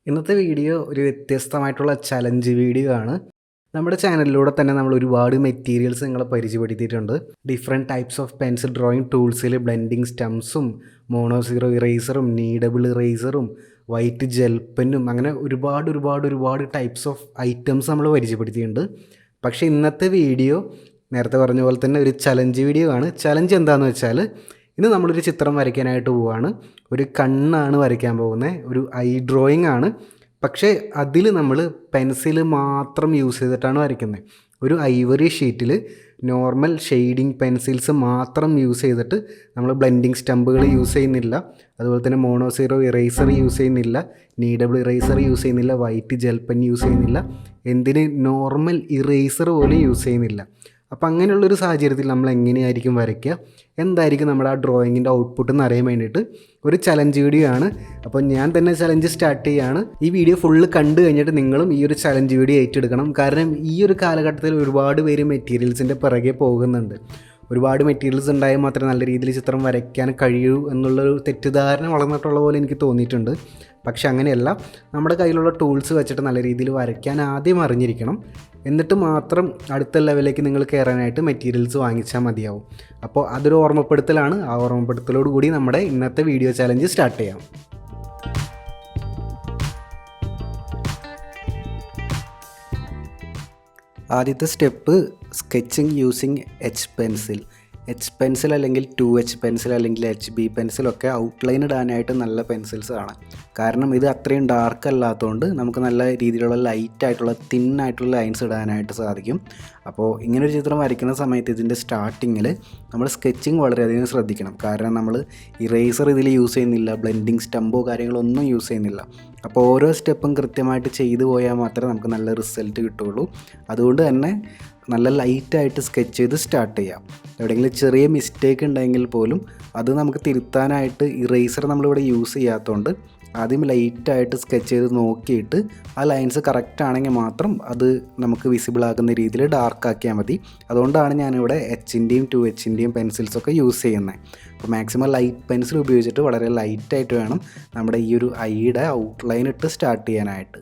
ഇന്നത്തെ വീഡിയോ ഒരു വ്യത്യസ്തമായിട്ടുള്ള ചലഞ്ച് വീഡിയോ ആണ്. നമ്മുടെ ചാനലിലൂടെ തന്നെ നമ്മൾ ഒരുപാട് മെറ്റീരിയൽസ് നിങ്ങളെ പരിചയപ്പെടുത്തിയിട്ടുണ്ട്. Different types of pencil drawing ടൂൾസിൽ ബ്ലെൻഡിങ് സ്റ്റംസും മോണോസീറോ ഇറേസറും നീഡബിൾ ഇറേസറും വൈറ്റ് ജെൽ പെന്നും അങ്ങനെ ഒരുപാട് ടൈപ്സ് ഓഫ് ഐറ്റംസ് നമ്മൾ പരിചയപ്പെടുത്തിയിട്ടുണ്ട്. പക്ഷേ ഇന്നത്തെ വീഡിയോ നേരത്തെ പറഞ്ഞ പോലെ തന്നെ ഒരു ചലഞ്ച് വീഡിയോ ആണ്. ചലഞ്ച് എന്താണെന്ന് വെച്ചാൽ ഇന്ന് നമ്മളൊരു ചിത്രം വരയ്ക്കാനായിട്ട് പോവുകയാണ്. ഒരു കണ്ണാണ് വരയ്ക്കാൻ പോകുന്നത്, ഒരു ഐ ഡ്രോയിങ് ആണ്. പക്ഷേ അതിൽ നമ്മൾ പെൻസിൽ മാത്രം യൂസ് ചെയ്തിട്ടാണ് വരയ്ക്കുന്നത്. ഒരു ഐവറി ഷീറ്റിൽ നോർമൽ ഷെയ്ഡിങ് പെൻസിൽസ് മാത്രം യൂസ് ചെയ്തിട്ട് നമ്മൾ ബ്ലെൻഡിങ് സ്റ്റമ്പുകൾ യൂസ് ചെയ്യുന്നില്ല, അതുപോലെ തന്നെ മോണോസീറോ ഇറേസർ യൂസ് ചെയ്യുന്നില്ല, നീഡബിൾ ഇറേസർ യൂസ് ചെയ്യുന്നില്ല, വൈറ്റ് ജെൽ പെൻ യൂസ് ചെയ്യുന്നില്ല, എന്തിന് നോർമൽ ഇറേസർ പോലും യൂസ് ചെയ്യുന്നില്ല. അപ്പോൾ അങ്ങനെയുള്ളൊരു സാഹചര്യത്തിൽ നമ്മൾ എങ്ങനെയായിരിക്കും വരയ്ക്കുക, എന്തായിരിക്കും നമ്മുടെ ആ ഡ്രോയിങ്ങിൻ്റെ ഔട്ട്പുട്ട് എന്ന് അറിയാൻ വേണ്ടിയിട്ട് ഒരു ചലഞ്ച് വീഡിയോ ആണ്. അപ്പോൾ ഞാൻ തന്നെ ചലഞ്ച് സ്റ്റാർട്ട് ചെയ്യുകയാണ്. ഈ വീഡിയോ ഫുള്ള് കണ്ടു കഴിഞ്ഞിട്ട് നിങ്ങളും ഈ ഒരു ചലഞ്ച് വീഡിയോ ഏറ്റെടുക്കണം. കാരണം ഈ ഒരു കാലഘട്ടത്തിൽ ഒരുപാട് പേര് മെറ്റീരിയൽസിൻ്റെ പിറകെ പോകുന്നുണ്ട്. ഒരുപാട് മെറ്റീരിയൽസ് ഉണ്ടായാൽ മാത്രമേ നല്ല രീതിയിൽ ചിത്രം വരയ്ക്കാൻ കഴിയൂ എന്നുള്ളൊരു തെറ്റിദ്ധാരണ വളർന്നിട്ടുള്ള പോലെ എനിക്ക് തോന്നിയിട്ടുണ്ട്. പക്ഷെ അങ്ങനെയല്ല, നമ്മുടെ കയ്യിലുള്ള ടൂൾസ് വെച്ചിട്ട് നല്ല രീതിയിൽ വരയ്ക്കാൻ ആദ്യം അറിഞ്ഞിരിക്കണം. എന്നിട്ട് മാത്രം അടുത്ത ലെവലിലേക്ക് നിങ്ങൾ കയറാനായിട്ട് മെറ്റീരിയൽസ് വാങ്ങിച്ചാൽ മതിയാവും. അപ്പോൾ അതൊരു ഓർമ്മപ്പെടുത്തലാണ്. ആ ഓർമ്മപ്പെടുത്തലോട് കൂടി നമ്മുടെ ഇന്നത്തെ വീഡിയോ ചലഞ്ച് സ്റ്റാർട്ട് ചെയ്യാം. ആദ്യത്തെ step sketching using H pencil അല്ലെങ്കിൽ 2H പെൻസിൽ അല്ലെങ്കിൽ HB പെൻസിലൊക്കെ ഔട്ട്ലൈൻ ഇടാനായിട്ട് നല്ല പെൻസിൽസ് ആണ്. കാരണം ഇത് അത്രയും ഡാർക്ക് അല്ലാത്തതുകൊണ്ട് നമുക്ക് നല്ല രീതിയിലുള്ള ലൈറ്റായിട്ടുള്ള തിന്നായിട്ടുള്ള ലൈൻസ് ഇടാനായിട്ട് സാധിക്കും. അപ്പോൾ ഇങ്ങനൊരു ചിത്രം വരയ്ക്കുന്ന സമയത്ത് ഇതിൻ്റെ സ്റ്റാർട്ടിങ്ങിൽ നമ്മൾ സ്കെച്ചിങ് വളരെയധികം ശ്രദ്ധിക്കണം. കാരണം നമ്മൾ ഇറേസർ ഇതിൽ യൂസ് ചെയ്യുന്നില്ല, ബ്ലെൻഡിങ് സ്റ്റമ്പോ കാര്യങ്ങളോ ഒന്നും യൂസ് ചെയ്യുന്നില്ല. അപ്പോൾ ഓരോ സ്റ്റെപ്പും കൃത്യമായിട്ട് ചെയ്തു പോയാൽ മാത്രമേ നമുക്ക് നല്ല റിസൾട്ട് കിട്ടുകയുള്ളൂ. അതുകൊണ്ട് തന്നെ നല്ല ലൈറ്റായിട്ട് സ്കെച്ച് ചെയ്ത് സ്റ്റാർട്ട് ചെയ്യാം. എവിടെയെങ്കിലും ചെറിയ മിസ്റ്റേക്ക് ഉണ്ടെങ്കിൽ പോലും അത് നമുക്ക് തിരുത്താനായിട്ട് ഇറേസർ നമ്മളിവിടെ യൂസ് ചെയ്യാത്തതുകൊണ്ട് ആദ്യം ലൈറ്റായിട്ട് സ്കെച്ച് ചെയ്ത് നോക്കിയിട്ട് ആ ലൈൻസ് കറക്റ്റ് ആണെങ്കിൽ മാത്രം അത് നമുക്ക് വിസിബിൾ ആക്കുന്ന രീതിയിൽ ഡാർക്ക് ആക്കിയാൽ മതി. അതുകൊണ്ടാണ് ഞാനിവിടെ Hൻ്റെയും 2Hൻ്റെയും പെൻസിൽസൊക്കെ യൂസ് ചെയ്യുന്നത്. അപ്പോൾ മാക്സിമം ലൈറ്റ് പെൻസിൽ ഉപയോഗിച്ചിട്ട് വളരെ ലൈറ്റായിട്ട് വേണം നമ്മുടെ ഈ ഒരു ഐയുടെ ഔട്ട്ലൈൻ ഇട്ട് സ്റ്റാർട്ട് ചെയ്യാനായിട്ട്.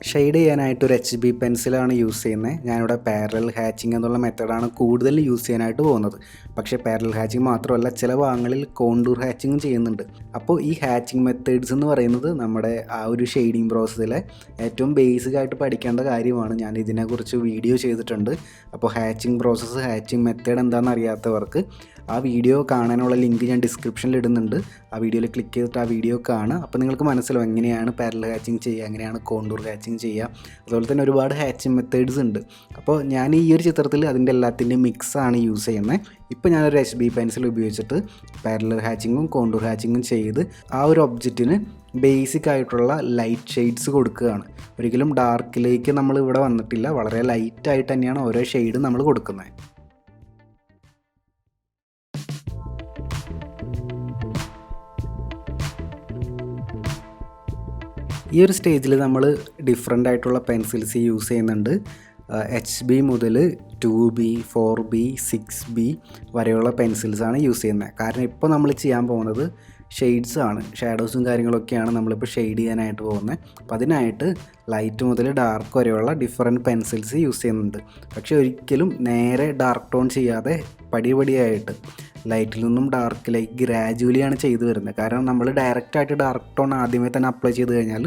ഷെയ്ഡ് ചെയ്യാനായിട്ട് ഒരു HB പെൻസിലാണ് യൂസ് ചെയ്യുന്നത്. ഞാനിവിടെ പാരലൽ ഹാച്ചിങ് എന്നുള്ള മെത്തേഡാണ് കൂടുതൽ യൂസ് ചെയ്യാനായിട്ട് പോകുന്നത്. പക്ഷേ പാരലൽ ഹാച്ചിങ് മാത്രമല്ല, ചില ഭാഗങ്ങളിൽ കോണ്ടൂർ ഹാച്ചിങ്ങും ചെയ്യുന്നുണ്ട്. അപ്പോൾ ഈ ഹാച്ചിങ് മെത്തേഡ്സ് എന്ന് പറയുന്നത് നമ്മുടെ ആ ഒരു ഷെയ്ഡിങ് പ്രോസസ്സിലെ ഏറ്റവും ബേസിക്കായിട്ട് പഠിക്കേണ്ട കാര്യമാണ്. ഞാൻ ഇതിനെക്കുറിച്ച് വീഡിയോ ചെയ്തിട്ടുണ്ട്. അപ്പോൾ ഹാച്ചിങ് പ്രോസസ്സ്, ഹാച്ചിങ് മെത്തേഡ് എന്താണെന്ന് അറിയാത്തവർക്ക് ആ വീഡിയോ കാണാനുള്ള ലിങ്ക് ഞാൻ ഡിസ്ക്രിപ്ഷനിൽ ഇടുന്നുണ്ട്. ആ വീഡിയോയിൽ ക്ലിക്ക് ചെയ്തിട്ട് ആ വീഡിയോ കാണുക. അപ്പോൾ നിങ്ങൾക്ക് മനസ്സിലാവും എങ്ങനെയാണ് പാരലൽ ഹാച്ചിങ് ചെയ്യുക, എങ്ങനെയാണ് കോണ്ടൂർ ഹാച്ചിങ് ചെയ്യുക. അതുപോലെ തന്നെ ഒരുപാട് ഹാച്ചിങ് മെത്തേഡ്സ് ഉണ്ട്. അപ്പോൾ ഞാൻ ഈ ഒരു ചിത്രത്തിൽ അതിൻ്റെ എല്ലാത്തിൻ്റെയും മിക്സാണ് യൂസ് ചെയ്യുന്നത്. ഇപ്പോൾ ഞാനൊരു HB പെൻസിൽ ഉപയോഗിച്ചിട്ട് പാരലൽ ഹാച്ചിങ്ങും കോണ്ടൂർ ഹാച്ചിങ്ങും ചെയ്ത് ആ ഒരു ഒബ്ജക്റ്റിന് ബേസിക് ആയിട്ടുള്ള ലൈറ്റ് ഷെയ്ഡ്സ് കൊടുക്കുകയാണ്. ഒരിക്കലും ഡാർക്കിലേക്ക് നമ്മൾ ഇവിടെ വന്നിട്ടില്ല. വളരെ ലൈറ്റായിട്ട് തന്നെയാണ് ഓരോ ഷെയ്ഡും നമ്മൾ കൊടുക്കുന്നത്. ഈ ഒരു സ്റ്റേജിൽ നമ്മൾ ഡിഫറെൻ്റ് ആയിട്ടുള്ള പെൻസിൽസ് യൂസ് ചെയ്യുന്നുണ്ട്. HB മുതൽ 2B, 4B, 6B വരെയുള്ള പെൻസിൽസാണ് യൂസ് ചെയ്യുന്നത്. കാരണം ഇപ്പോൾ നമ്മൾ ചെയ്യാൻ പോകുന്നത് ഷെയ്ഡ്സ് ആണ്, ഷാഡോസും കാര്യങ്ങളൊക്കെയാണ് നമ്മളിപ്പോൾ ഷെയ്ഡ് ചെയ്യാനായിട്ട് പോകുന്നത്. അപ്പോൾ അതിനായിട്ട് ലൈറ്റ് മുതൽ ഡാർക്ക് വരെയുള്ള ഡിഫറെൻറ്റ് പെൻസിൽസ് യൂസ് ചെയ്യുന്നുണ്ട്. പക്ഷേ ഒരിക്കലും നേരെ ഡാർക്ക് ടോൺ ചെയ്യാതെ പടിപടിയായിട്ട് ലൈറ്റിൽ നിന്നും ഡാർക്കിലേക്ക് ഗ്രാജുവലിയാണ് ചെയ്തു വരുന്നത്. കാരണം നമ്മൾ ഡയറക്റ്റായിട്ട് ഡാർക്ക് ടോൺ ആദ്യമേ തന്നെ അപ്ലൈ ചെയ്ത് കഴിഞ്ഞാൽ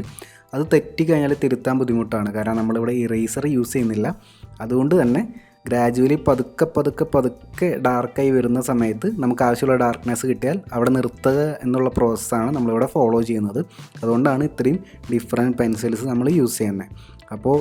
അത് തെറ്റിക്കഴിഞ്ഞാൽ തിരുത്താൻ ബുദ്ധിമുട്ടാണ്. കാരണം നമ്മളിവിടെ ഇറേസർ യൂസ് ചെയ്യുന്നില്ല. അതുകൊണ്ട് തന്നെ ഗ്രാജുവലി പതുക്കെ ഡാർക്കായി വരുന്ന സമയത്ത് നമുക്ക് ആവശ്യമുള്ള ഡാർക്ക്നെസ് കിട്ടിയാൽ അവിടെ നിർത്തുക എന്നുള്ള പ്രോസസ്സാണ് നമ്മളിവിടെ ഫോളോ ചെയ്യുന്നത്. അതുകൊണ്ടാണ് ഇത്രയും ഡിഫറെൻറ്റ് പെൻസിൽസ് നമ്മൾ യൂസ് ചെയ്യുന്നത്. അപ്പോൾ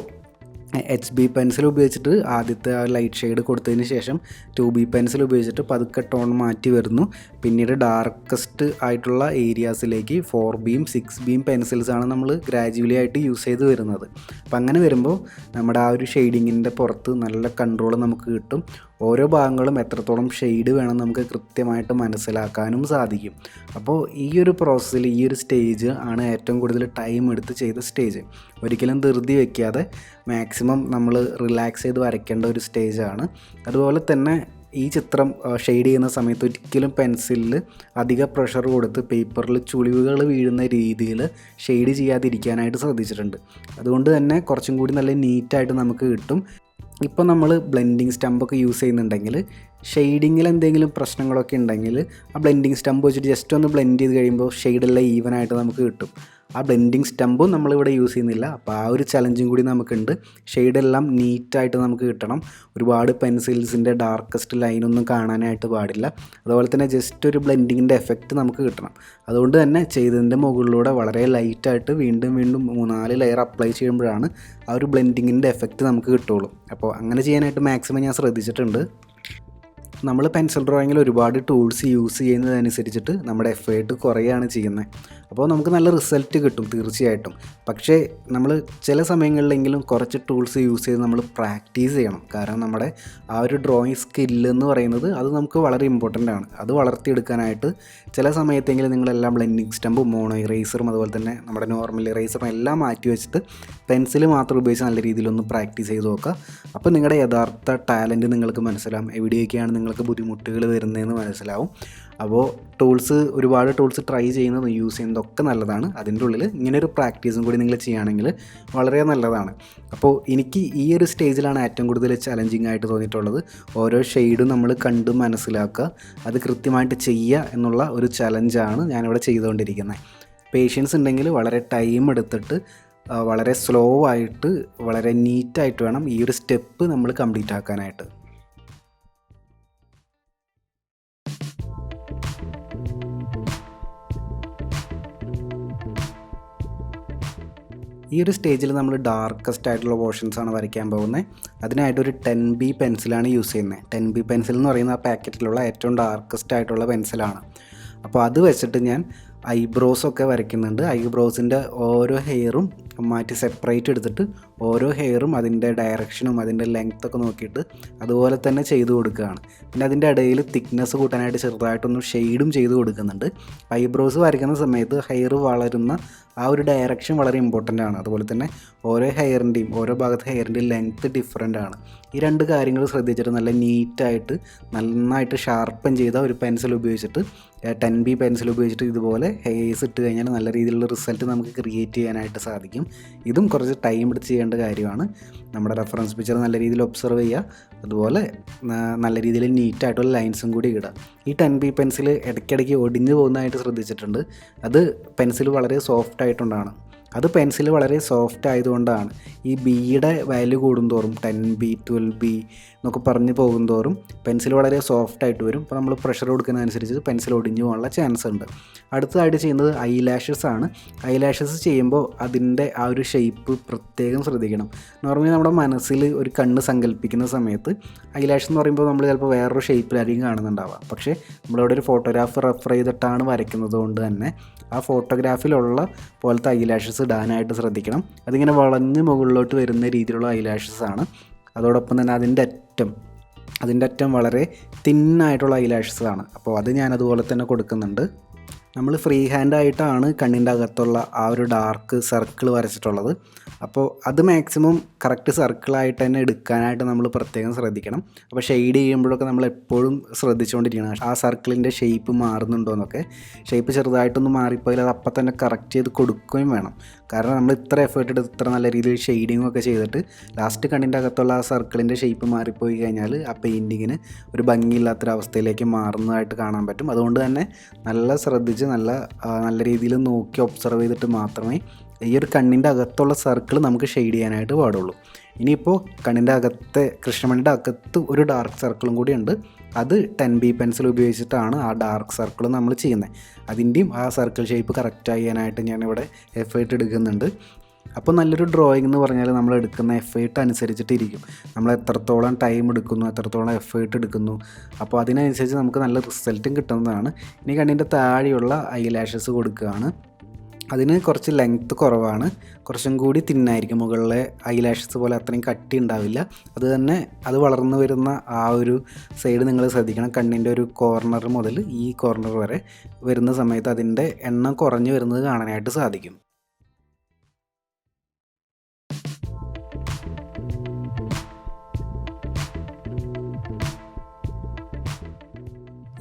HB പെൻസിൽ ഉപയോഗിച്ചിട്ട് ആദ്യത്തെ ആ ലൈറ്റ് ഷെയ്ഡ് കൊടുത്തതിന് ശേഷം 2B പെൻസിൽ ഉപയോഗിച്ചിട്ട് പതുക്കെ ടോൺ മാറ്റി വരുന്നു. പിന്നീട് ഡാർക്കസ്റ്റ് ആയിട്ടുള്ള ഏരിയാസിലേക്ക് 4Bയും 6Bയും പെൻസിൽസാണ് നമ്മൾ ഗ്രാജുവലി ആയിട്ട് യൂസ് ചെയ്ത് വരുന്നത്. അപ്പം അങ്ങനെ വരുമ്പോൾ നമ്മുടെ ആ ഒരു ഷെയ്ഡിങ്ങിൻ്റെ പുറത്ത് നല്ല കൺട്രോൾ നമുക്ക് കിട്ടും. ഓരോ ഭാഗങ്ങളും എത്രത്തോളം ഷെയ്ഡ് വേണം നമുക്ക് കൃത്യമായിട്ട് മനസ്സിലാക്കാനും സാധിക്കും. അപ്പോൾ ഈ ഒരു പ്രോസസ്സിൽ ഈ ഒരു സ്റ്റേജ് ആണ് ഏറ്റവും കൂടുതൽ ടൈം എടുത്ത് ചെയ്ത സ്റ്റേജ്. ഒരിക്കലും ധൃതി വയ്ക്കാതെ മാക്സിമം നമ്മൾ റിലാക്സ് ചെയ്ത് വരയ്ക്കേണ്ട ഒരു സ്റ്റേജാണ്. അതുപോലെ തന്നെ ഈ ചിത്രം ഷെയ്ഡ് ചെയ്യുന്ന സമയത്ത് ഒരിക്കലും പെൻസിലിൽ അധിക പ്രഷർ കൊടുത്ത് പേപ്പറിൽ ചുളിവുകൾ വീഴുന്ന രീതിയിൽ ഷെയ്ഡ് ചെയ്യാതിരിക്കാനായിട്ട് ശ്രദ്ധിച്ചിട്ടുണ്ട്. അതുകൊണ്ട് തന്നെ കുറച്ചും കൂടി നല്ല നീറ്റായിട്ട് നമുക്ക് കിട്ടും. ഇപ്പോൾ നമ്മൾ ബ്ലെൻഡിങ് സ്റ്റമ്പൊക്കെ യൂസ് ചെയ്യുന്നുണ്ടെങ്കിൽ ഷെയ്ഡിങ്ങിൽ എന്തെങ്കിലും പ്രശ്നങ്ങളൊക്കെ ഉണ്ടെങ്കിൽ ആ ബ്ലെൻഡിങ് സ്റ്റമ്പ് വെച്ചിട്ട് ജസ്റ്റ് ഒന്ന് ബ്ലെൻഡ് ചെയ്ത് കഴിയുമ്പോൾ ഷെയ്ഡെല്ലാം ഈവനായിട്ട് നമുക്ക് കിട്ടും. ആ ബ്ലെൻഡിങ് സ്റ്റമ്പും നമ്മളിവിടെ യൂസ് ചെയ്യുന്നില്ല. അപ്പോൾ ആ ഒരു ചലഞ്ചും കൂടി നമുക്കുണ്ട്. ഷെയ്ഡെല്ലാം നീറ്റായിട്ട് നമുക്ക് കിട്ടണം. ഒരുപാട് പെൻസിൽസിൻ്റെ ഡാർക്കസ്റ്റ് ലൈനൊന്നും കാണാനായിട്ട് പാടില്ല. അതുപോലെ തന്നെ ജസ്റ്റ് ഒരു ബ്ലെൻഡിങ്ങിൻ്റെ എഫക്റ്റ് നമുക്ക് കിട്ടണം. അതുകൊണ്ട് തന്നെ ചെയ്തതിൻ്റെ മുകളിലൂടെ വളരെ ലൈറ്റായിട്ട് വീണ്ടും 3-4 ലെയർ അപ്ലൈ ചെയ്യുമ്പോഴാണ് ആ ഒരു ബ്ലെൻഡിങ്ങിൻ്റെ എഫക്റ്റ് നമുക്ക് കിട്ടുള്ളൂ. അപ്പോൾ അങ്ങനെ ചെയ്യാനായിട്ട് മാക്സിമം ഞാൻ ശ്രദ്ധിച്ചിട്ടുണ്ട്. നമ്മൾ പെൻസിൽ ഡ്രോയിങ്ങിൽ ഒരുപാട് ടൂൾസ് യൂസ് ചെയ്യുന്നതനുസരിച്ചിട്ട് നമ്മുടെ എഫേർട്ട് കുറയുകയാണ് ചെയ്യുന്നത്. അപ്പോൾ നമുക്ക് നല്ല റിസൾട്ട് കിട്ടും തീർച്ചയായിട്ടും. പക്ഷേ നമ്മൾ ചില സമയങ്ങളിലെങ്കിലും കുറച്ച് ടൂൾസ് യൂസ് ചെയ്ത് നമ്മൾ പ്രാക്ടീസ് ചെയ്യണം. കാരണം നമ്മുടെ ആ ഒരു ഡ്രോയിങ് സ്കില്ലെന്ന് പറയുന്നത് അത് നമുക്ക് വളരെ ഇമ്പോർട്ടൻ്റ് ആണ്. അത് വളർത്തിയെടുക്കാനായിട്ട് ചില സമയത്തെങ്കിലും നിങ്ങളെല്ലാം ബ്ലെൻഡിങ് സ്റ്റമ്പും മോണോ ഇറേസറും അതുപോലെ തന്നെ നമ്മുടെ നോർമൽ ഇറേസറും എല്ലാം മാറ്റി വെച്ചിട്ട് പെൻസിൽ മാത്രം ഉപയോഗിച്ച് നല്ല രീതിയിലൊന്ന് പ്രാക്ടീസ് ചെയ്ത് നോക്കുക. അപ്പോൾ നിങ്ങളുടെ യഥാർത്ഥ ടാലൻറ്റ് നിങ്ങൾക്ക് മനസ്സിലാവും. എവിടെയൊക്കെയാണ് നിങ്ങൾക്ക് ബുദ്ധിമുട്ടുകൾ വരുന്നതെന്ന് മനസ്സിലാവും. അപ്പോൾ ഒരുപാട് ടൂൾസ് ട്രൈ ചെയ്യുന്നതും യൂസ് ചെയ്യുന്നതൊക്കെ നല്ലതാണ്. അതിൻ്റെ ഉള്ളിൽ ഇങ്ങനൊരു പ്രാക്ടീസും കൂടി നിങ്ങൾ ചെയ്യുകയാണെങ്കിൽ വളരെ നല്ലതാണ്. അപ്പോൾ എനിക്ക് ഈ ഒരു സ്റ്റേജിലാണ് ഏറ്റവും കൂടുതൽ ചലഞ്ചിങ് ആയിട്ട് തോന്നിയിട്ടുള്ളത്. ഓരോ ഷെയ്ഡും നമ്മൾ കണ്ട് മനസ്സിലാക്കുക, അത് കൃത്യമായിട്ട് ചെയ്യുക എന്നുള്ള ഒരു ചലഞ്ചാണ് ഞാനിവിടെ ചെയ്തുകൊണ്ടിരിക്കുന്നത്. പേഷ്യൻസ് ഉണ്ടെങ്കിൽ വളരെ ടൈം എടുത്തിട്ട് വളരെ സ്ലോ ആയിട്ട് വളരെ നീറ്റായിട്ട് വേണം ഈ ഒരു സ്റ്റെപ്പ് നമ്മൾ കംപ്ലീറ്റ് ആക്കാനായിട്ട്. ഈ ഒരു സ്റ്റേജിൽ നമ്മൾ ഡാർക്കസ്റ്റ് ആയിട്ടുള്ള പോർഷൻസാണ് വരയ്ക്കാൻ പോകുന്നത്. അതിനായിട്ടൊരു 10B പെൻസിലാണ് യൂസ് ചെയ്യുന്നത്. 10B പെൻസിൽ എന്ന് പറയുന്ന ആ പാക്കറ്റിലുള്ള ഏറ്റവും ഡാർക്കസ്റ്റ് ആയിട്ടുള്ള പെൻസിലാണ്. അപ്പോൾ അത് വെച്ചിട്ട് ഞാൻ ഐബ്രോസൊക്കെ വരയ്ക്കുന്നുണ്ട്. ഐബ്രോസിൻ്റെ ഓരോ ഹെയറും മാറ്റി സെപ്പറേറ്റ് എടുത്തിട്ട് ഓരോ ഹെയറും അതിൻ്റെ ഡയറക്ഷനും അതിൻ്റെ ലെങ്ത്തൊക്കെ നോക്കിയിട്ട് അതുപോലെ തന്നെ ചെയ്ത് കൊടുക്കുകയാണ്. പിന്നെ അതിൻ്റെ ഇടയിൽ തിക്നെസ് കൂട്ടാനായിട്ട് ചെറുതായിട്ടൊന്ന് ഷെയ്ഡും ചെയ്ത് കൊടുക്കുന്നുണ്ട്. ഐബ്രോസ് വരയ്ക്കുന്ന സമയത്ത് ഹെയർ വളരുന്ന ആ ഒരു ഡയറക്ഷൻ വളരെ ഇമ്പോർട്ടൻ്റ് ആണ്. അതുപോലെ തന്നെ ഓരോ ഹെയറിൻ്റെയും ഓരോ ഭാഗത്തെ ഹെയറിൻ്റെയും ലെങ്ത്ത് ഡിഫറൻ്റ് ആണ്. ഈ രണ്ട് കാര്യങ്ങൾ ശ്രദ്ധിച്ചിട്ട് നല്ല നീറ്റായിട്ട് നന്നായിട്ട് ഷാർപ്പൻ ചെയ്ത ഒരു പെൻസിൽ ഉപയോഗിച്ചിട്ട് 10B പെൻസിൽ ഉപയോഗിച്ചിട്ട് ഇതുപോലെ ഹെയർസ് ഇട്ട് കഴിഞ്ഞാൽ നല്ല രീതിയിലുള്ള റിസൾട്ട് നമുക്ക് ക്രിയേറ്റ് ചെയ്യാനായിട്ട് സാധിക്കും. ഇതും കുറച്ച് ടൈം എടുത്ത് ചെയ്യേണ്ട കാര്യമാണ്. നമ്മുടെ റെഫറൻസ് പിക്ചർ നല്ല രീതിയിൽ ഒബ്സർവ് ചെയ്യുക, അതുപോലെ നല്ല രീതിയിൽ നീറ്റായിട്ടുള്ള ലൈൻസും കൂടി ഇടുക. ഈ 10B പെൻസിൽ ഇടയ്ക്കിടയ്ക്ക് ഒടിഞ്ഞു പോകുന്നതായിട്ട് ശ്രദ്ധിച്ചിട്ടുണ്ട്. അത് പെൻസിൽ വളരെ സോഫ്റ്റ് ആയിട്ടുണ്ടാണ്. അത് പെൻസിൽ വളരെ സോഫ്റ്റ് ആയതുകൊണ്ടാണ്. ഈ ബിയുടെ വാല്യൂ കൂടുന്തോറും 10B 12B എന്നൊക്കെ പറഞ്ഞ് പോകുന്തോറും പെൻസിൽ വളരെ സോഫ്റ്റ് ആയിട്ട് വരും. അപ്പോൾ നമ്മൾ പ്രഷർ കൊടുക്കുന്നതനുസരിച്ച് പെൻസിൽ ഒടിഞ്ഞു പോകാനുള്ള ചാൻസ് ഉണ്ട്. അടുത്തതായിട്ട് ചെയ്യുന്നത് ഐലാഷസ് ആണ്. ഐലാഷസ് ചെയ്യുമ്പോൾ അതിൻ്റെ ആ ഒരു ഷേപ്പ് പ്രത്യേകം ശ്രദ്ധിക്കണം. നോർമലി നമ്മുടെ മനസ്സിൽ ഒരു കണ്ണ് സങ്കല്പിക്കുന്ന സമയത്ത് ഐലാഷ് എന്ന് പറയുമ്പോൾ നമ്മൾ ചിലപ്പോൾ വേറൊരു ഷേപ്പിലായിരിക്കും കാണുന്നുണ്ടാവുക. പക്ഷേ നമ്മളിവിടെ ഒരു ഫോട്ടോഗ്രാഫ് റെഫർ ചെയ്തിട്ടാണ് വരയ്ക്കുന്നത് കൊണ്ട് തന്നെ ആ ഫോട്ടോഗ്രാഫിലുള്ള പോലത്തെ ഐലാഷസ് ഇടാനായിട്ട് ശ്രദ്ധിക്കണം. അതിങ്ങനെ വളഞ്ഞ് മുകളിലോട്ട് വരുന്ന രീതിയിലുള്ള ഐലാഷസ് ആണ്. അതോടൊപ്പം തന്നെ അതിൻ്റെ അറ്റം വളരെ തിന്നായിട്ടുള്ള ഐലാഷസ് ആണ്. അപ്പോൾ അത് ഞാനതുപോലെ തന്നെ കൊടുക്കുന്നുണ്ട്. നമ്മൾ ഫ്രീ ഹാൻഡായിട്ടാണ് കണ്ണിൻ്റെ അകത്തുള്ള ആ ഒരു ഡാർക്ക് സർക്കിൾ വരച്ചിട്ടുള്ളത്. അപ്പോൾ അത് മാക്സിമം കറക്റ്റ് സർക്കിളായിട്ട് തന്നെ എടുക്കാനായിട്ട് നമ്മൾ പ്രത്യേകം ശ്രദ്ധിക്കണം. അപ്പോൾ ഷെയ്ഡ് ചെയ്യുമ്പോഴൊക്കെ നമ്മൾ എപ്പോഴും ശ്രദ്ധിച്ചുകൊണ്ടിരിക്കണം ആ സർക്കിളിൻ്റെ ഷേപ്പ് മാറുന്നുണ്ടോ എന്നൊക്കെ. ഷേപ്പ് ചെറുതായിട്ടൊന്ന് മാറിപ്പോയാൽ അത് അപ്പം തന്നെ കറക്റ്റ് ചെയ്ത് കൊടുക്കുകയും വേണം. കാരണം നമ്മൾ ഇത്ര എഫേർട്ട് എടുത്ത് ഇത്ര നല്ല രീതിയിൽ ഷെയ്ഡിങ്ങും ഒക്കെ ചെയ്തിട്ട് ലാസ്റ്റ് കണ്ണിൻ്റെ അകത്തുള്ള ആ സർക്കിളിൻ്റെ ഷേപ്പ് മാറിപ്പോയി കഴിഞ്ഞാൽ ആ പെയിൻറ്റിങ്ങിന് ഒരു ഭംഗിയില്ലാത്തൊരവസ്ഥയിലേക്ക് മാറുന്നതായിട്ട് കാണാൻ പറ്റും. അതുകൊണ്ട് തന്നെ നല്ല ശ്രദ്ധിച്ച് നല്ല രീതിയിൽ നോക്കി ഒബ്സർവ് ചെയ്തിട്ട് മാത്രമേ ഈ ഒരു കണ്ണിൻ്റെ അകത്തുള്ള സർക്കിൾ നമുക്ക് ഷെയ്ഡ് ചെയ്യാനായിട്ട് പാടുള്ളൂ. ഇനിയിപ്പോൾ കണ്ണിൻ്റെ അകത്തെ കൃഷ്ണമണിയുടെ അകത്ത് ഒരു ഡാർക്ക് സർക്കിളും കൂടി ഉണ്ട്. അത് 10B പെൻസിൽ ഉപയോഗിച്ചിട്ടാണ് ആ ഡാർക്ക് സർക്കിൾ നമ്മൾ ചെയ്യുന്നത്. അതിൻ്റെയും ആ സർക്കിൾ ഷേപ്പ് കറക്റ്റ് ചെയ്യാനായിട്ട് ഞാനിവിടെ എഫേർട്ട് എടുക്കുന്നുണ്ട്. അപ്പോൾ നല്ലൊരു ഡ്രോയിങ് എന്ന് പറഞ്ഞാൽ നമ്മൾ എടുക്കുന്ന എഫേർട്ട് അനുസരിച്ചിട്ടിരിക്കും. നമ്മൾ എത്രത്തോളം ടൈം എടുക്കുന്നു, എത്രത്തോളം എഫേർട്ട് എടുക്കുന്നു, അപ്പോൾ അതിനനുസരിച്ച് നമുക്ക് നല്ല റിസൾട്ടും കിട്ടുന്നതാണ്. ഇനി കണ്ണിൻ്റെ താഴെയുള്ള ഐലാഷസ് കൊടുക്കുകയാണ്. അതിന് കുറച്ച് ലെങ്ത്ത് കുറവാണ്, കുറച്ചും കൂടി തിന്നായിരിക്കും. മുകളിലെ ഐലാഷസ് പോലെ അത്രയും കട്ടി ഉണ്ടാവില്ല. അത് വളർന്നു വരുന്ന ആ ഒരു സൈഡ് നിങ്ങൾ ശ്രദ്ധിക്കണം. കണ്ണിൻ്റെ ഒരു കോർണർ മുതൽ ഈ കോർണർ വരെ വരുന്ന സമയത്ത് അതിൻ്റെ എണ്ണം കുറഞ്ഞു വരുന്നത് കാണാനായിട്ട് സാധിക്കും.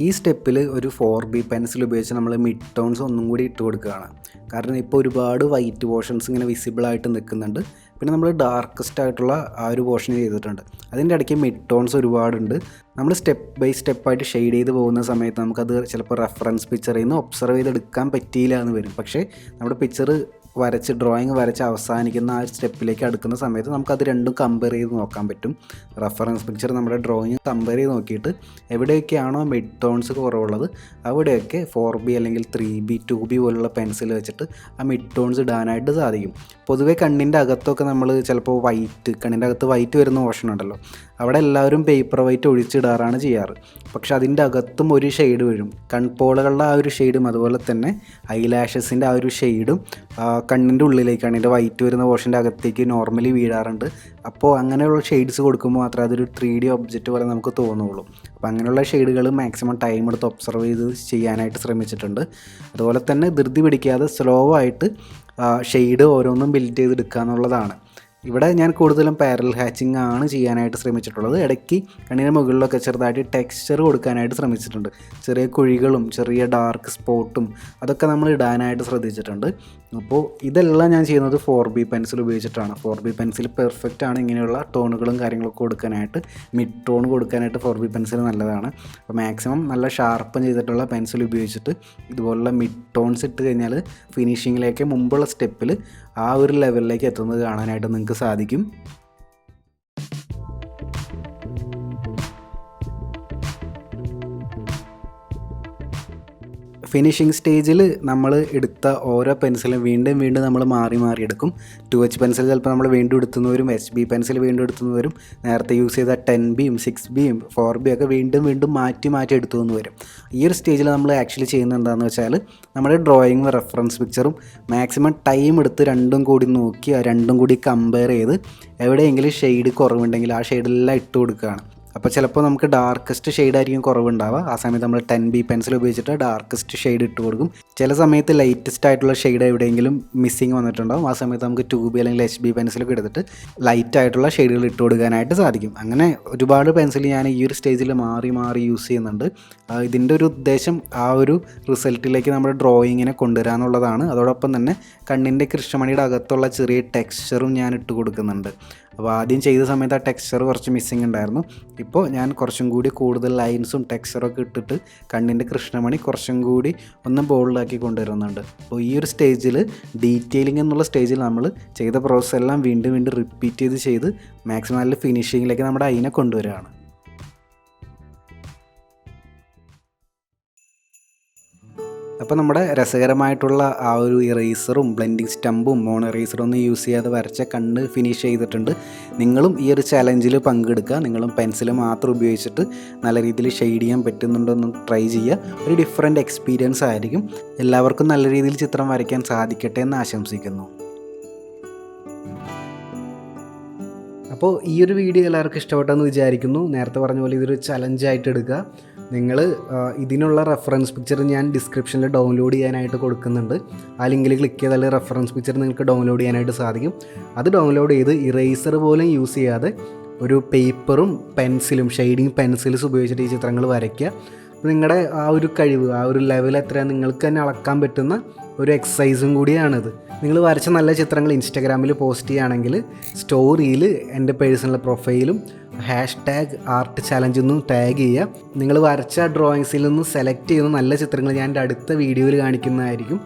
ഈ സ്റ്റെപ്പിൽ ഒരു 4B പെൻസിൽ ഉപയോഗിച്ച് നമ്മൾ മിഡ് ടോൺസ് ഒന്നും കൂടി ഇട്ട് കൊടുക്കുകയാണ്. കാരണം ഇപ്പോൾ ഒരുപാട് വൈറ്റ് പോർഷൻസ് ഇങ്ങനെ വിസിബിളായിട്ട് നിൽക്കുന്നുണ്ട്. പിന്നെ നമ്മൾ ഡാർക്കസ്റ്റ് ആയിട്ടുള്ള ആ ഒരു പോർഷൻ ചെയ്തിട്ടുണ്ട്. അതിൻ്റെ ഇടയ്ക്ക് മിഡ് ടോൺസ് ഒരുപാടുണ്ട്. നമ്മൾ സ്റ്റെപ്പ് ബൈ സ്റ്റെപ്പായിട്ട് ഷെയ്ഡ് ചെയ്ത് പോകുന്ന സമയത്ത് നമുക്കത് ചിലപ്പോൾ റെഫറൻസ് പിക്ചറിൽ നിന്ന് ഒബ്സർവ് ചെയ്തെടുക്കാൻ പറ്റിയില്ല എന്ന് വരും. പക്ഷേ നമ്മുടെ പിക്ചർ ഡ്രോയിങ് വരച്ച് അവസാനിക്കുന്ന ആ സ്റ്റെപ്പിലേക്ക് അടുക്കുന്ന സമയത്ത് നമുക്കത് രണ്ടും കമ്പയർ ചെയ്ത് നോക്കാൻ പറ്റും. റെഫറൻസ് പിക്ചർ നമ്മുടെ ഡ്രോയിങ് കമ്പയർ ചെയ്ത് നോക്കിയിട്ട് എവിടെയൊക്കെയാണോ മിഡ് ടോൺസ് കുറവുള്ളത് അവിടെയൊക്കെ 4B അല്ലെങ്കിൽ 3B 2B പോലുള്ള പെൻസിൽ വെച്ചിട്ട് ആ മിഡ് ടോൺസ് ഇടാനായിട്ട് സാധിക്കും. പൊതുവേ കണ്ണിൻ്റെ അകത്തൊക്കെ നമ്മൾ ചിലപ്പോൾ കണ്ണിൻ്റെ അകത്ത് വൈറ്റ് വരുന്ന ഓപ്ഷൻ ഉണ്ടല്ലോ, അവിടെ എല്ലാവരും പേപ്പർ വൈറ്റ് ഒഴിച്ചിടാറാണ് ചെയ്യാറ്. പക്ഷെ അതിൻ്റെ അകത്തും ഒരു ഷെയ്ഡ് വരും. കൺപോളകളുടെ ആ ഒരു ഷെയ്ഡും അതുപോലെ തന്നെ ഐലാഷസിൻ്റെ ആ ഒരു ഷെയ്ഡും കണ്ണിൻ്റെ ഉള്ളിലേക്ക്, കണ്ണിൻ്റെ വൈറ്റ് വരുന്ന പോർഷൻ്റെ അകത്തേക്ക് നോർമലി വീഴാറുണ്ട്. അപ്പോൾ അങ്ങനെയുള്ള ഷെയ്ഡ്സ് കൊടുക്കുമ്പോൾ മാത്രമേ അതൊരു 3D ഒബ്ജക്റ്റ് പോലെ നമുക്ക് തോന്നുള്ളൂ. അപ്പോൾ അങ്ങനെയുള്ള ഷെയ്ഡുകൾ മാക്സിമം ടൈം എടുത്ത് ഒബ്സർവ് ചെയ്ത് ചെയ്യാനായിട്ട് ശ്രമിച്ചിട്ടുണ്ട്. അതുപോലെ തന്നെ ധൃതി പിടിക്കാതെ സ്ലോ ആയിട്ട് ഷെയ്ഡ് ഓരോന്നും ബിൽഡ് ചെയ്തെടുക്കുക എന്നുള്ളതാണ്. ഇവിടെ ഞാൻ കൂടുതലും പാരൽ ഹാച്ചിങ് ആണ് ചെയ്യാനായിട്ട് ശ്രമിച്ചിട്ടുള്ളത്. ഇടയ്ക്ക് കണ്ണിന് മുകളിലൊക്കെ ചെറുതായിട്ട് ടെക്സ്ചർ കൊടുക്കാനായിട്ട് ശ്രമിച്ചിട്ടുണ്ട്. ചെറിയ കുഴികളും ചെറിയ ഡാർക്ക് സ്പോട്ടും അതൊക്കെ നമ്മൾ ഇടാനായിട്ട് ശ്രദ്ധിച്ചിട്ടുണ്ട്. അപ്പോൾ ഇതെല്ലാം ഞാൻ ചെയ്യുന്നത് 4B പെൻസിൽ ഉപയോഗിച്ചിട്ടാണ്. 4B പെൻസിൽ പെർഫെക്റ്റ് ആണ് ഇങ്ങനെയുള്ള ടോണുകളും കാര്യങ്ങളൊക്കെ കൊടുക്കാനായിട്ട്. മിഡ് ടോൺ കൊടുക്കാനായിട്ട് 4B പെൻസിൽ നല്ലതാണ്. അപ്പോൾ മാക്സിമം നല്ല ഷാർപ്പൻ ചെയ്തിട്ടുള്ള പെൻസിൽ ഉപയോഗിച്ചിട്ട് ഇതുപോലുള്ള മിഡ് ടോൺസ് ഇട്ട് കഴിഞ്ഞാൽ ഫിനിഷിങ്ങിലേക്ക് മുമ്പുള്ള സ്റ്റെപ്പിൽ ആ ഒരു ലെവലിലേക്ക് എത്തുന്നത് കാണാനായിട്ട് നിങ്ങൾക്ക് സാധിക്കും. ഫിനിഷിംഗ് സ്റ്റേജിൽ നമ്മൾ എടുത്ത ഓരോ പെൻസിലും വീണ്ടും വീണ്ടും നമ്മൾ മാറി മാറി എടുക്കും. 2H പെൻസിൽ ചിലപ്പോൾ നമ്മൾ വീണ്ടും എടുത്തുനിന്ന് വരും, HB പെൻസിൽ വീണ്ടും എടുത്തുനിന്ന് വരും, നേരത്തെ യൂസ് ചെയ്ത 10Bയും 6Bയും 4B ഒക്കെ വീണ്ടും വീണ്ടും മാറ്റി മാറ്റി എടുത്തുനിന്ന് വരും. ഈ ഒരു സ്റ്റേജിൽ നമ്മൾ ആക്ച്വലി ചെയ്യുന്നത് എന്താണെന്ന് വെച്ചാൽ നമ്മുടെ ഡ്രോയിങ് റെഫറൻസ് പിക്ചറും മാക്സിമം ടൈം എടുത്ത് രണ്ടും കൂടി നോക്കി രണ്ടും കൂടി കമ്പയർ ചെയ്ത് എവിടെയെങ്കിലും ഷെയ്ഡ് കുറവുണ്ടെങ്കിൽ ആ ഷെയ്ഡെല്ലാം ഇട്ട് കൊടുക്കുകയാണ്. അപ്പോൾ ചിലപ്പോൾ നമുക്ക് ഡാർക്കസ്റ്റ് ഷെയ്ഡായിരിക്കും കുറവുണ്ടാവുക. ആ സമയത്ത് നമ്മൾ 10B പെൻസിൽ ഉപയോഗിച്ചിട്ട് ഡാർക്കസ്റ്റ് ഷെയ്ഡ് ഇട്ട് കൊടുക്കും. ചില സമയത്ത് ലൈറ്റസ്റ്റ് ആയിട്ടുള്ള ഷെയ്ഡ് എവിടെയെങ്കിലും മിസ്സിങ് വന്നിട്ടുണ്ടാവും. ആ സമയത്ത് നമുക്ക് 2B അല്ലെങ്കിൽ HB പെൻസിലൊക്കെ എടുത്തിട്ട് ലൈറ്റ് ആയിട്ടുള്ള ഷെയ്ഡുകൾ ഇട്ട് കൊടുക്കാനായിട്ട് സാധിക്കും. അങ്ങനെ ഒരുപാട് പെൻസിൽ ഞാൻ ഈ ഒരു സ്റ്റേജിൽ മാറി മാറി യൂസ് ചെയ്യുന്നുണ്ട്. ഇതിൻ്റെ ഒരു ഉദ്ദേശം ആ ഒരു റിസൾട്ടിലേക്ക് നമ്മുടെ ഡ്രോയിങ്ങിനെ കൊണ്ടുവരാമെന്നുള്ളതാണ്. അതോടൊപ്പം തന്നെ കണ്ണിൻ്റെ കൃഷ്ണമണിയുടെ അകത്തുള്ള ചെറിയ ടെക്സ്ചറും ഞാൻ ഇട്ട് കൊടുക്കുന്നുണ്ട്. അപ്പോൾ ആദ്യം ചെയ്ത സമയത്ത് ആ ടെക്സ്ചർ കുറച്ച് മിസ്സിങ് ഉണ്ടായിരുന്നു. ഇപ്പോൾ ഞാൻ കുറച്ചും കൂടി കൂടുതൽ ലൈൻസും ടെക്സ്ചറൊക്കെ ഇട്ടിട്ട് കണ്ണിൻ്റെ കൃഷ്ണമണി കുറച്ചും കൂടി ഒന്ന് ബോൾഡാക്കി കൊണ്ടുവരുന്നുണ്ട്. അപ്പോൾ ഈ ഒരു സ്റ്റേജിൽ ഡീറ്റെയിലിംഗ് എന്നുള്ള സ്റ്റേജിൽ നമ്മൾ ചെയ്ത പ്രോസസ്സ് എല്ലാം വീണ്ടും വീണ്ടും റിപ്പീറ്റ് ചെയ്ത് മാക്സിമം നല്ല ഫിനിഷിങ്ങിലേക്ക് നമ്മുടെ അതിനെ കൊണ്ടുവരികയാണ്. അപ്പോൾ നമ്മുടെ രസകരമായിട്ടുള്ള ആ ഒരു ഇറേസറും ബ്ലെൻഡിങ് സ്റ്റമ്പും മോൺ ഇറേസറും ഒന്നും യൂസ് ചെയ്യാതെ വരച്ച കണ്ണ് ഫിനിഷ് ചെയ്തിട്ടുണ്ട്. നിങ്ങളും ഈ ഒരു ചലഞ്ചിൽ പങ്കെടുക്കുക. നിങ്ങളും പെൻസിൽ മാത്രം ഉപയോഗിച്ചിട്ട് നല്ല രീതിയിൽ ഷെയ്ഡ് ചെയ്യാൻ പറ്റുന്നുണ്ടോയെന്ന് ട്രൈ ചെയ്യുക. ഒരു ഡിഫറെൻറ്റ് എക്സ്പീരിയൻസ് ആയിരിക്കും. എല്ലാവർക്കും നല്ല രീതിയിൽ ചിത്രം വരയ്ക്കാൻ സാധിക്കട്ടെ എന്ന് ആശംസിക്കുന്നു. അപ്പോൾ ഈ ഒരു വീഡിയോ എല്ലാവർക്കും ഇഷ്ടപ്പെട്ടെന്ന് വിചാരിക്കുന്നു. നേരത്തെ പറഞ്ഞ പോലെ ഇതൊരു ചലഞ്ചായിട്ട് എടുക്കുക. നിങ്ങൾ ഇതിനുള്ള റെഫറൻസ് പിക്ചർ ഞാൻ ഡിസ്ക്രിപ്ഷനിൽ ഡൗൺലോഡ് ചെയ്യാനായിട്ട് കൊടുക്കുന്നുണ്ട്. ആ ലിങ്കിൽ ക്ലിക്ക് ചെയ്താൽ റെഫറൻസ് പിക്ചർ നിങ്ങൾക്ക് ഡൗൺലോഡ് ചെയ്യാനായിട്ട് സാധിക്കും. അത് ഡൗൺലോഡ് ചെയ്ത് ഇറേസർ പോലും യൂസ് ചെയ്യാതെ ഒരു പേപ്പറും പെൻസിലും ഷെയ്ഡിങ് പെൻസിൽസ് ഉപയോഗിച്ചിട്ട് ഈ ചിത്രങ്ങൾ വരയ്ക്കുക. അപ്പോൾ നിങ്ങളുടെ ആ ഒരു കഴിവ്, ആ ഒരു ലെവൽ എത്രയാണ് നിങ്ങൾക്ക് തന്നെ അളക്കാൻ പറ്റുന്ന ഒരു എക്സസൈസും കൂടിയാണിത്. നിങ്ങൾ വരച്ച നല്ല ചിത്രങ്ങൾ ഇൻസ്റ്റാഗ്രാമിൽ പോസ്റ്റ് ചെയ്യുകയാണെങ്കിൽ സ്റ്റോറിയിൽ എൻ്റെ പേഴ്സണൽ പ്രൊഫൈലും #ആർട്ട് ചലഞ്ച് ഒന്നും ടാഗ് ചെയ്യുക. നിങ്ങൾ വരച്ച ഡ്രോയിങ്സിൽ നിന്ന് സെലക്ട് ചെയ്യുന്ന നല്ല ചിത്രങ്ങൾ ഞാൻ എൻ്റെ അടുത്ത വീഡിയോയിൽ കാണിക്കുന്നതായിരിക്കും.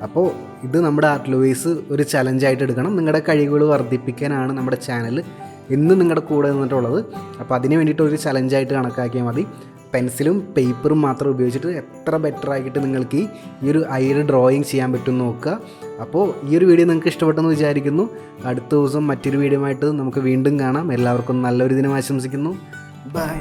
അപ്പോൾ ഇത് നമ്മുടെ ആർട്ട് ലവേഴ്സ് ഒരു ചലഞ്ചായിട്ട് എടുക്കണം. നിങ്ങളുടെ കഴിവുകൾ വർദ്ധിപ്പിക്കാനാണ് നമ്മുടെ ചാനൽ ഇന്ന് നിങ്ങളുടെ കൂടെ നിന്നിട്ടുള്ളത്. അപ്പോൾ അതിന് വേണ്ടിയിട്ട് ഒരു ചലഞ്ചായിട്ട് കണക്കാക്കിയാൽ മതി. പെൻസിലും പേപ്പറും മാത്രം ഉപയോഗിച്ചിട്ട് എത്ര ബെറ്റർ ആക്കിയിട്ട് നിങ്ങൾക്ക് ഈ ഒരു ഐയുടെ ഡ്രോയിങ് ചെയ്യാൻ പറ്റും നോക്കുക. അപ്പോൾ ഈ ഒരു വീഡിയോ നിങ്ങൾക്ക് ഇഷ്ടപ്പെട്ടെന്ന് വിചാരിക്കുന്നു. അടുത്ത ദിവസം മറ്റൊരു വീഡിയോ ആയിട്ട് നമുക്ക് വീണ്ടും കാണാം. എല്ലാവർക്കും നല്ലൊരു ദിനം ആശംസിക്കുന്നു. ബൈ.